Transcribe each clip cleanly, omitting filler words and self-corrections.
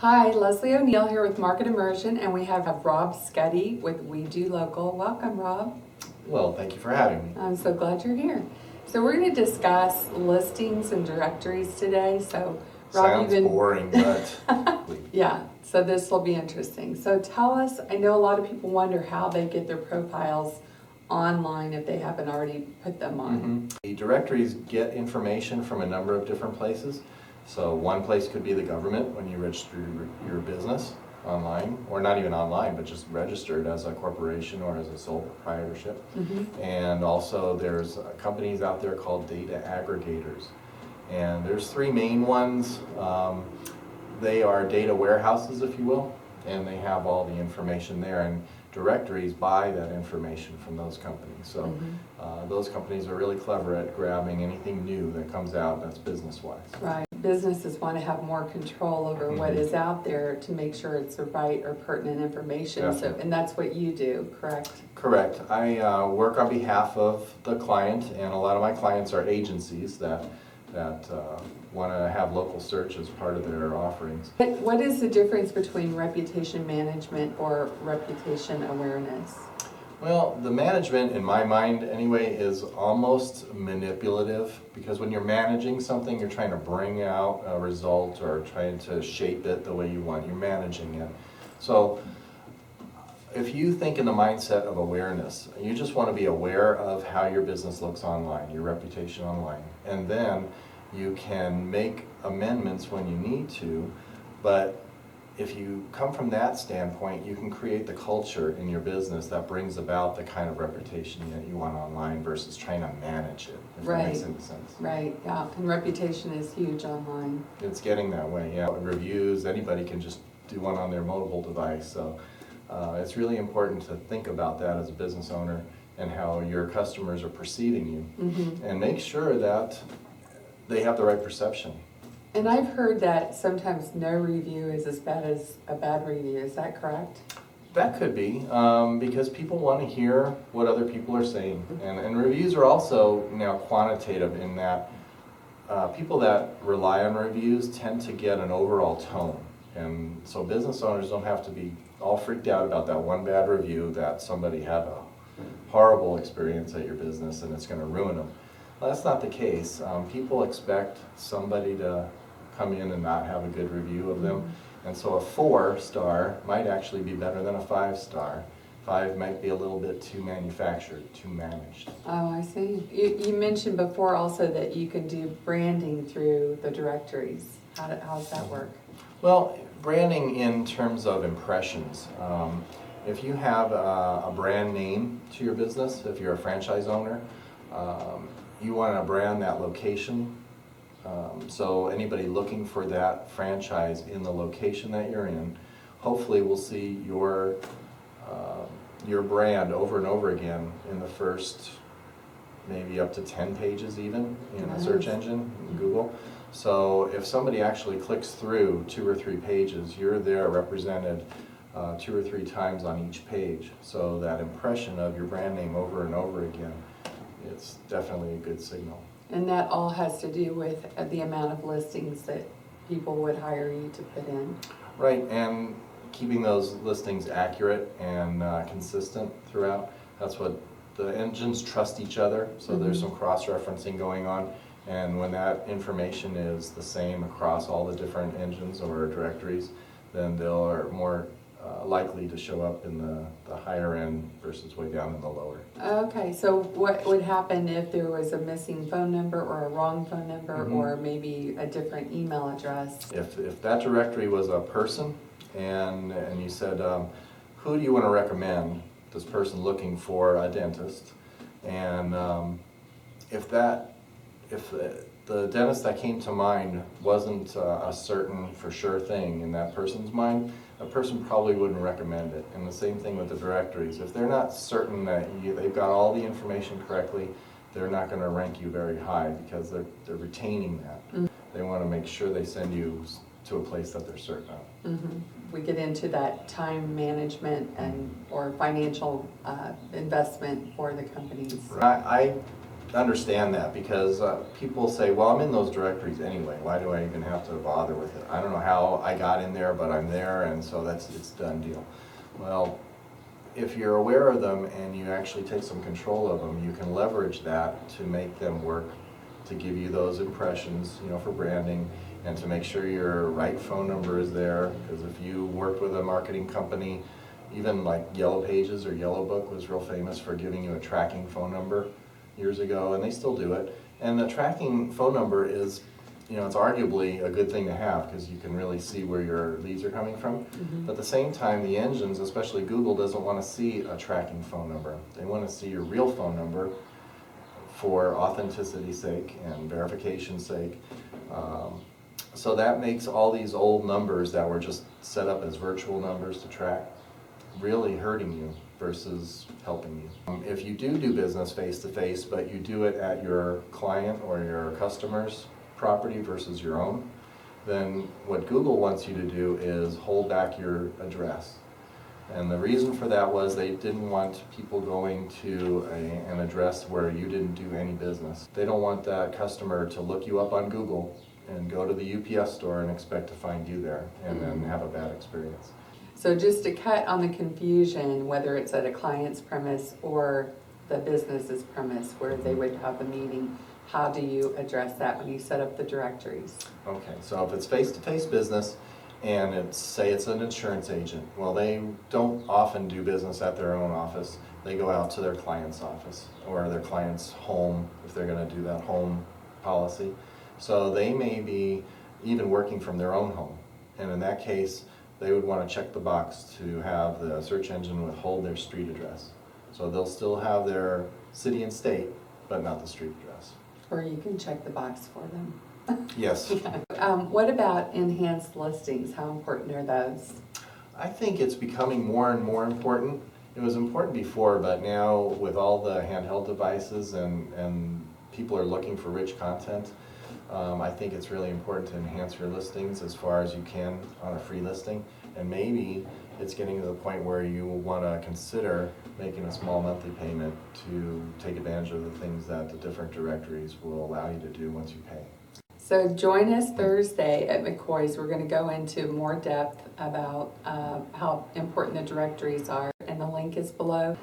Hi, Leslie O'Neill here with Market Immersion, and we have Rob Scutti with We Do Local. Welcome, Rob. Well, thank you for having me. I'm so glad you're here. So we're going to discuss listings and directories today. So, Rob, Sounds boring, but yeah. So this will be interesting. So tell us. I know a lot of people wonder how they get their profiles online if they haven't already put them on. The directories get information from a number of different places. So one place could be the government when you register your business online, or not even online, but just registered as a corporation or as a sole proprietorship. And also there's companies out there called data aggregators. And there's three main ones. They are data warehouses, if you will, and they have all the information there. And directories buy that information from those companies. So those companies are really clever at grabbing anything new that comes out that's business-wise. Right. Businesses want to have more control over what is out there to make sure it's the right or pertinent information. Definitely. So, and that's what you do, correct? Correct. I work on behalf of the client, and a lot of my clients are agencies that want to have local search as part of their offerings. What is the difference between reputation management or reputation awareness? Well, the management, in my mind anyway, is almost manipulative, because when you're managing something, you're trying to bring out a result or trying to shape it the way you want. You're managing it. So if you think in the mindset of awareness, you just want to be aware of how your business looks online, your reputation online, and then you can make amendments when you need to. But if you come from that standpoint, you can create the culture in your business that brings about the kind of reputation that you want online versus trying to manage it, if that makes any sense. Right, yeah, and reputation is huge online. It's getting that way, yeah. Reviews, anybody can just do one on their mobile device, so it's really important to think about that as a business owner and how your customers are perceiving you, and make sure that they have the right perception. And I've heard that sometimes no review is as bad as a bad review. Is that correct? That could be, because people want to hear what other people are saying. And reviews are also now quantitative in that people that rely on reviews tend to get an overall tone. And so business owners don't have to be all freaked out about that one bad review that somebody had a horrible experience at your business and it's going to ruin them. Well, that's not the case. People expect somebody to come in and not have a good review of them. And so a 4-star might actually be better than a 5-star. 5 might be a little bit too manufactured, too managed. Oh, I see. You mentioned before also that you can do branding through the directories. How does that work? Well, branding in terms of impressions. If you have a brand name to your business, if you're a franchise owner, you want to brand that location. So anybody looking for that franchise in the location that you're in, hopefully will see your brand over and over again in the first maybe up to 10 pages even in a search engine, in Google. So if somebody actually clicks through 2 or 3 pages, you're there represented 2 or 3 times on each page. So that impression of your brand name over and over again, it's definitely a good signal. And that all has to do with the amount of listings that people would hire you to put in. Right, and keeping those listings accurate and consistent throughout. That's what the engines trust each other, so there's some cross-referencing going on. And when that information is the same across all the different engines or directories, then they're more likely to show up in the higher end versus way down in the lower. Okay, so what would happen if there was a missing phone number or a wrong phone number or maybe a different email address? If that directory was a person and you said, who do you want to recommend, this person looking for a dentist, and if the dentist that came to mind wasn't a certain for sure thing in that person's mind, a person probably wouldn't recommend it. And the same thing with the directories. If they're not certain that they've got all the information correctly, they're not going to rank you very high because they're retaining that. They want to make sure they send you to a place that they're certain of. We get into that time management and or financial investment for the companies. I understand that, because people say, well, I'm in those directories anyway, why do I even have to bother with it? I don't know how I got in there, but I'm there, and so it's done deal. Well, if you're aware of them and you actually take some control of them, you can leverage that to make them work, to give you those impressions, for branding, and to make sure your right phone number is there. Because if you worked with a marketing company, even like Yellow Pages or Yellow Book was real famous for giving you a tracking phone number years ago, and they still do it. And the tracking phone number is, it's arguably a good thing to have, because you can really see where your leads are coming from. Mm-hmm. But at the same time, the engines, especially Google, doesn't want to see a tracking phone number. They want to see your real phone number for authenticity's sake and verification's sake. So that makes all these old numbers that were just set up as virtual numbers to track really hurting you versus helping you. If you do business face-to-face, but you do it at your client or your customer's property versus your own, then what Google wants you to do is hold back your address. And the reason for that was they didn't want people going to an address where you didn't do any business. They don't want that customer to look you up on Google and go to the UPS store and expect to find you there and then have a bad experience. So just to cut on the confusion, whether it's at a client's premise or the business's premise where they would have a meeting, how do you address that when you set up the directories? Okay, so if it's face-to-face business and say it's an insurance agent, well, they don't often do business at their own office. They go out to their client's office or their client's home if they're going to do that home policy. So they may be even working from their own home. And in that case, they would want to check the box to have the search engine withhold their street address. So they'll still have their city and state, but not the street address. Or you can check the box for them. Yes. What about enhanced listings? How important are those? I think it's becoming more and more important. It was important before, but now with all the handheld devices and people are looking for rich content, I think it's really important to enhance your listings as far as you can on a free listing. And maybe it's getting to the point where you will want to consider making a small monthly payment to take advantage of the things that the different directories will allow you to do once you pay. So join us Thursday at McCoy's. We're going to go into more depth about how important the directories are, and the link is below.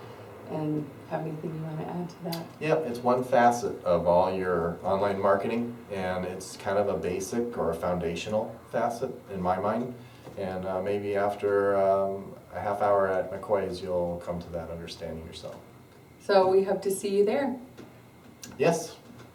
And have anything you want to add to that? Yep, it's one facet of all your online marketing, and it's kind of a basic or a foundational facet in my mind. And maybe after a half hour at McCoy's, you'll come to that understanding yourself. So we hope to see you there. Yes.